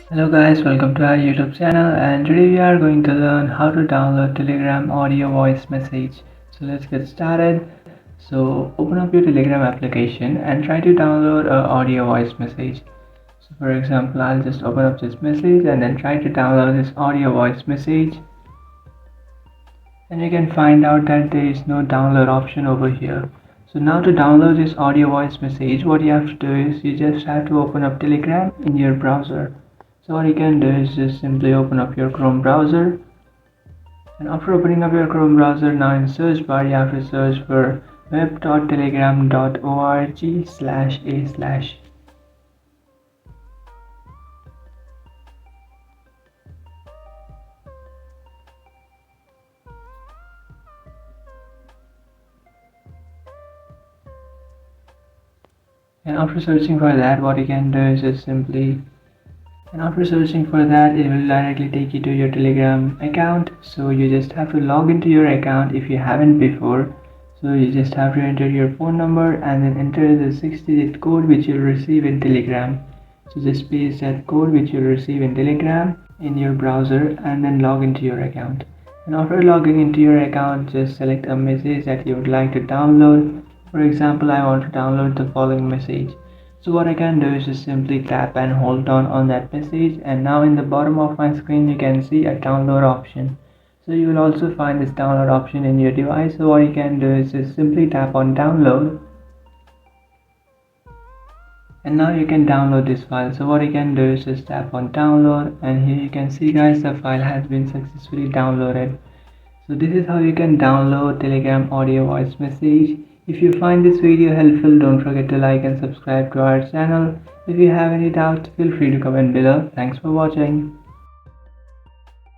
Hello guys, welcome to our YouTube channel, and today we are going to learn how to download Telegram audio voice message. So let's get started. So open up your Telegram application and try to download a audio voice message. So for example, I'll just open up this message and then try to download this audio voice message. And you can find out that there is no download option over here. So now to download this audio voice message, what you have to do is you just have to open up Telegram in your browser. So what you can do is just simply open up your Chrome browser, and after opening up your Chrome browser, now in search bar you have to search for web.telegram.org/a/. And after searching for that, what you can do is just simply and after searching for that, it will directly take you to your Telegram account. So you just have to log into your account if you haven't before. So you just have to enter your phone number and then enter the 6-digit code which you'll receive in Telegram. So just paste that code which you'll receive in Telegram in your browser and then log into your account. And after logging into your account, just select a message that you would like to download. For example, I want to download the following message. So what I can do is just simply tap and hold down on that message, and now in the bottom of my screen you can see a download option. So you will also find this download option in your device. So what you can do is just simply tap on download, and now you can download this file. So what you can do is just tap on download, and here you can see guys, the file has been successfully downloaded. So this is how you can download Telegram audio voice message. If you find this video helpful, don't forget to like and subscribe to our channel. If you have any doubts, feel free to comment below. Thanks for watching.